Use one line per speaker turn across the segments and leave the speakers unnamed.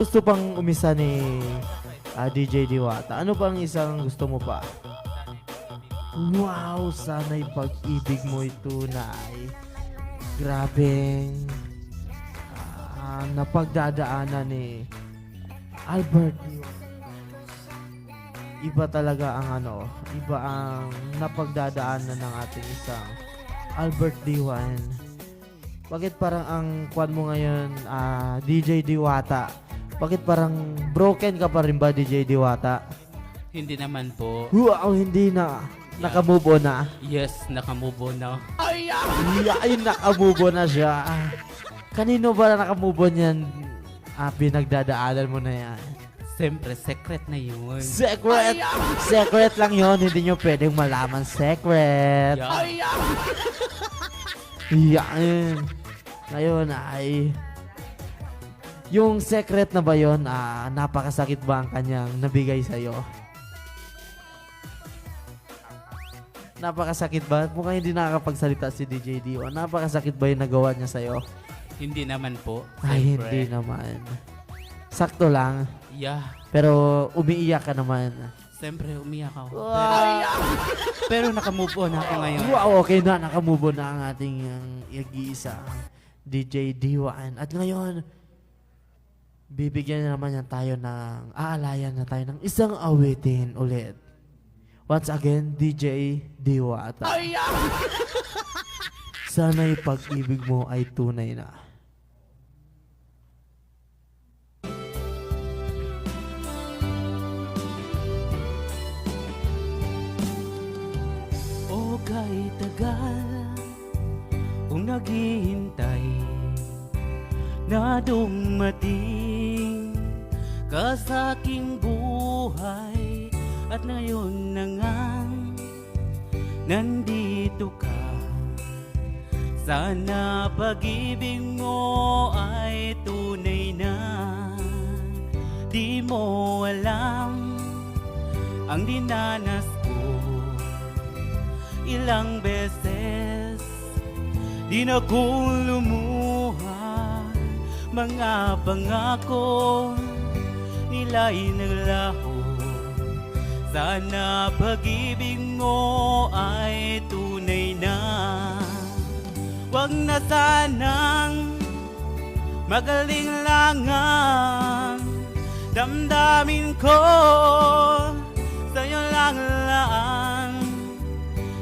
Gusto pang umisa ni DJ Diwata. Ano pang isang gusto mo pa? Wow, sana'y pag-ibig mo ito na ay grabeng napagdadaanan ni Albert. Iba talaga ang iba ang napagdadaanan ng ating isang Albert Diwan. Bakit parang ang kwan mo ngayon, DJ Diwata? Bakit parang broken ka pa rin ba, DJ Diwata?
Hindi naman po.
Wow, hindi na. Nakamove on na.
Yes, nakamove on na.
Ay, nakamove on na siya. Kanino ba nakamove on yan? Pinagdadaanan mo na yan.
Siyempre, secret na yun.
Secret! Secret lang yon, hindi nyo pwedeng malaman. Secret! Yan. Ngayon ay... Yung secret na ba yun, napakasakit ba ang kanyang nabigay sa'yo? Napakasakit ba? Mukhang hindi nakakapagsalita si DJ Dio. Napakasakit ba yung nagawa niya sa'yo?
Hindi naman po.
Ay,
Siyempre.
hindi naman. Sakto lang.
Yeah.
Pero umiiyak ka naman.
Siyempre, umiyak ako.
Wow!
Pero nakamove on ako ngayon.
Wow, okay na. Nakamove on na ang ating iag-iisa DJ Diwan. At ngayon, bibigyan na naman yan tayo ng, aalayan na tayo ng isang awitin ulit. Once again, DJ Diwata. Sana'y pag-ibig mo ay tunay na.
O kay tagal kung naghihintay na dumating ka sa aking buhay at ngayon na nga nandito ka. Sana pag-ibig mo ay tunay na. Di mo alam ang dinanas ko. Ilang beses di na ko lumuha. Mga pangako nila'y naglaho. Sana pag-ibig mo ay tunay na. Huwag na sanang magaling lang ang damdamin ko. Sa'yo lang laan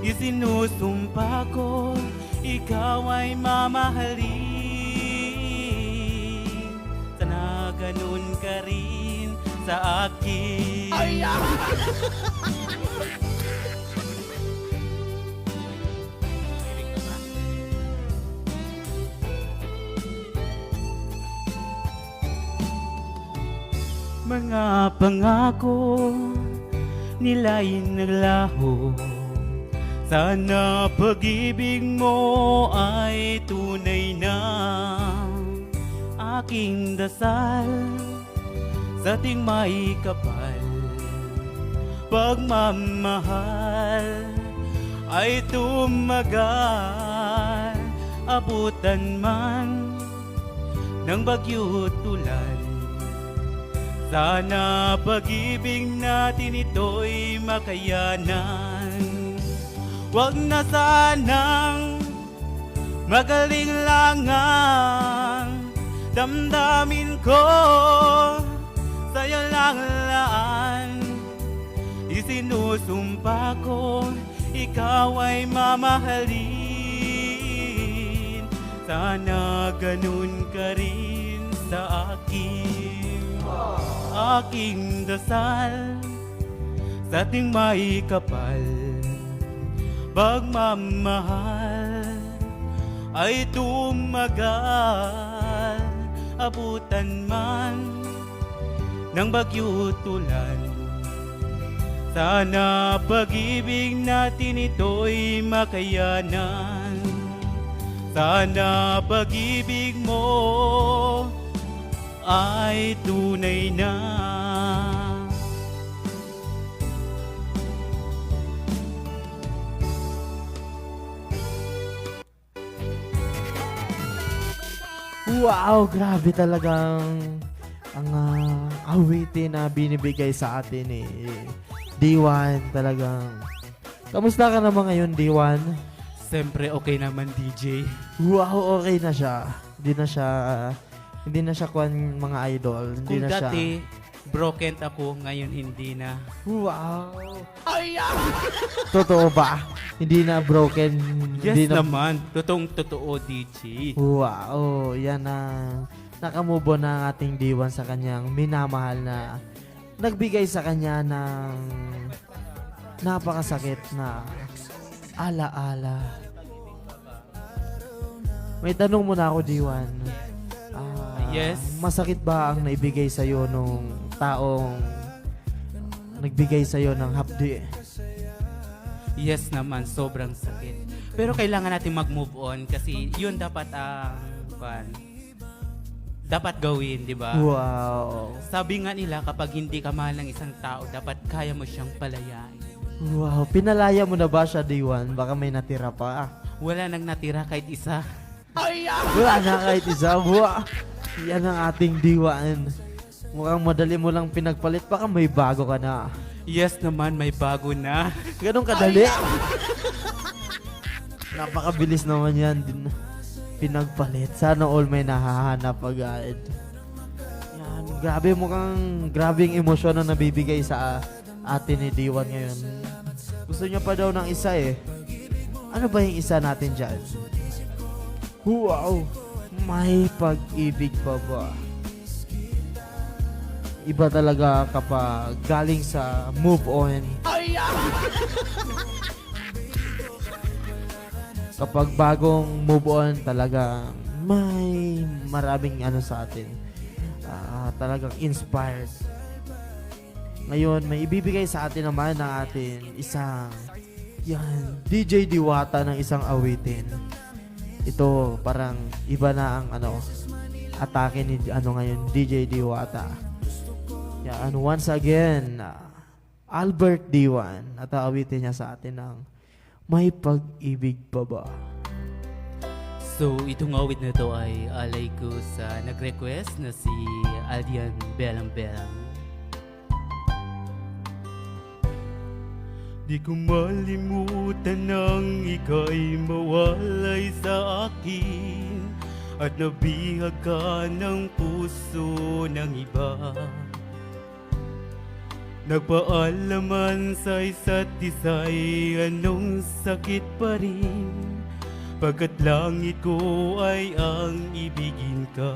isinusumpa ko. Ikaw ay mamahalin. Sana ganun ka rin sa akin. Mga pangako nila'y naglaho. Sana pag-ibig mo ay tunay na. Aking dasal sa ating may kapal, pagmamahal ay tumagal. Abutan man ng bagyo tulan, sana pag-ibig natin ito'y makayanan. Huwag na sanang magaling lang ang damdamin ko. Sa'yo lang laan isinusumpa ko. Ikaw ay mamahalin. Sana ganun ka rin sa akin. Aking dasal sa ating may kapal, pagmamahal ay tumagal. Abutan man ng bagyo tulan, sana pag-ibig natin ito'y makayanan. Sana pag-ibig mo ay tunay na.
Wow, grabe talagang ang mga awitin na binibigay sa atin ni D1 talagang. Kamusta ka naman ngayon, D1?
Siyempre okay naman, DJ.
Wow, okay na siya. Hindi na siya kuwan mga idol. Hindi
Kung
na siya.
dati, broken ako, ngayon hindi na.
Wow. Totoo ba? Hindi na broken.
Yes
Hindi na.
naman, totoo DJ.
Wow, yan ang nakamove on na ang ating D1 sa kanyang minamahal na nagbigay sa kanya ng napakasakit na alaala. May tanong muna ako, D1.
Yes.
Masakit ba ang naibigay sa'yo nung taong nagbigay sa'yo ng hapdi?
Yes naman, sobrang sakit. Pero kailangan natin mag-move on kasi yun dapat ang dapat gawin, di ba?
Wow.
Sabi nga nila, kapag hindi ka mahal ng isang tao, dapat kaya mo siyang palayain.
Wow. Pinalaya mo na ba siya, D1? Baka may natira pa.
Wala nang natira kahit isa.
Wala na kahit isa. Wow. Yan ang ating D1. Mukhang madali mo lang pinagpalit. Baka may bago ka na.
Yes naman, may bago na.
Ganun kadali. Napakabilis naman yan din pinagpalit. Sana all may nahahanap agad. Yan, grabing emosyon na nabibigay sa atin ni D1 ngayon. Gusto niya pa daw ng isa eh. Ano ba yung isa natin dyan? Wow! May pag-ibig pa ba? Iba talaga kapag galing sa move on. Kapag bagong move on, talaga may maraming ano sa atin. Talagang inspired. Ngayon, may ibibigay sa atin naman ng atin isang DJ Diwata ng isang awitin. Ito parang iba na ang atake ni ngayon DJ Diwata. Yan, once again, Albert D1 at awitin niya sa atin ng May Pag-ibig Pa Ba?
So, itong awit na to ay alay ko sa nag-request na si Aldian Belang Belang. Di ko malimutan nang ika'y mawalay sa akin at nabihag ka ng puso ng iba. Nagpaalaman sa isa't isa'y anong sakit pa rin, pagkat langit ko ay ang ibigin ka.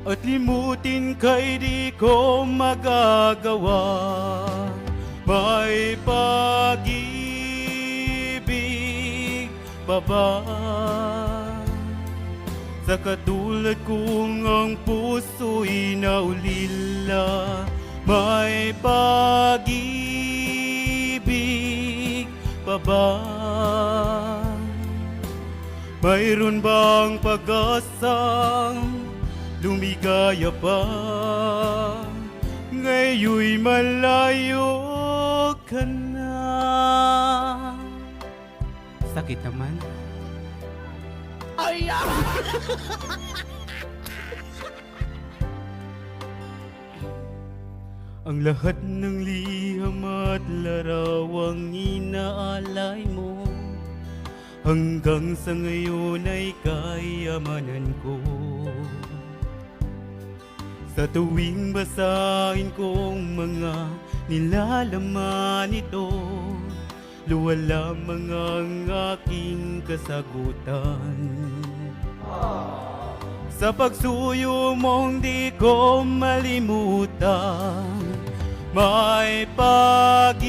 At limutin ka'y di ko magagawa. May pag-ibig pa ba? Sa katulad kong ang puso'y naulila. May pag-ibig pa ba? Mayroon bang pag-asang lumigaya pa? Ngayon'y malayo ka na. Sakit naman. Ang lahat ng liham at larawang inaalay mo, hanggang sa ngayon ay kayamanan ko. Sa tuwing basahin kong mga nilalaman ito, luwal lamang ang aking kasagutan. Sa pagsuyo mong di ko malimutan, may pag-ibig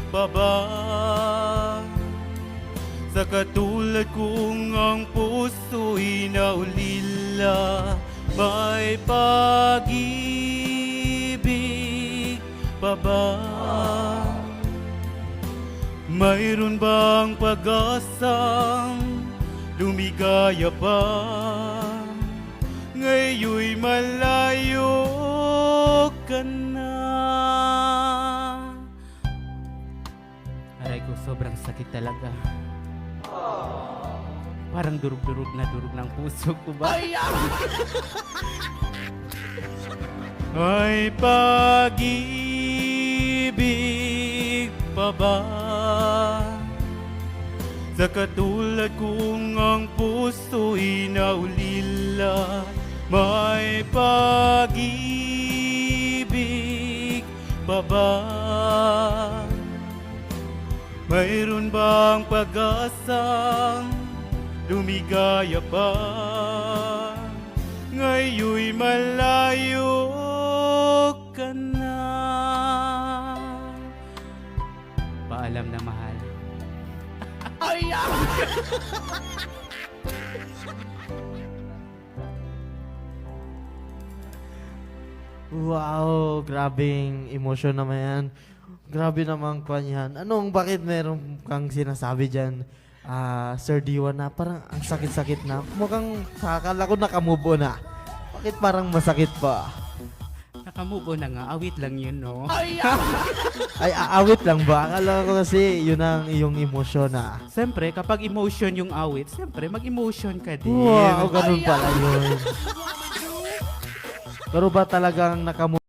pa ba? Sa katulad kong ang puso'y naulila, may pag-ibig pa ba? Mayroon bang pag-asang lumigaya pa? Ngayon'y malayo ka na. Aray ko, sobrang sakit talaga. Parang durug-durug na durug ng puso ko ba? Ay pag-ibig pa ba sa katulad kong ang puso'y naulila? May pag-ibig pa ba? Mayroon bang pag-asang lumigaya pa? Ngayon'y malayo ka na. Paalam na mahal.
Wow, grabing emosyon naman yan. Grabe naman kwan yan. Bakit meron kang sinasabi dyan, Sir Diwa, na parang ang sakit-sakit na? Mukhang akala ko nakamove on na. Bakit parang masakit pa?
Nakamove on na nga, awit lang yun, no?
Ay, aawit lang ba? Akala ko kasi yun ang iyong emosyon na.
Siyempre, kapag emotion yung awit, siyempre, mag-emotion ka din.
Wow, ganun pala yun. Pero ba talagang nakamove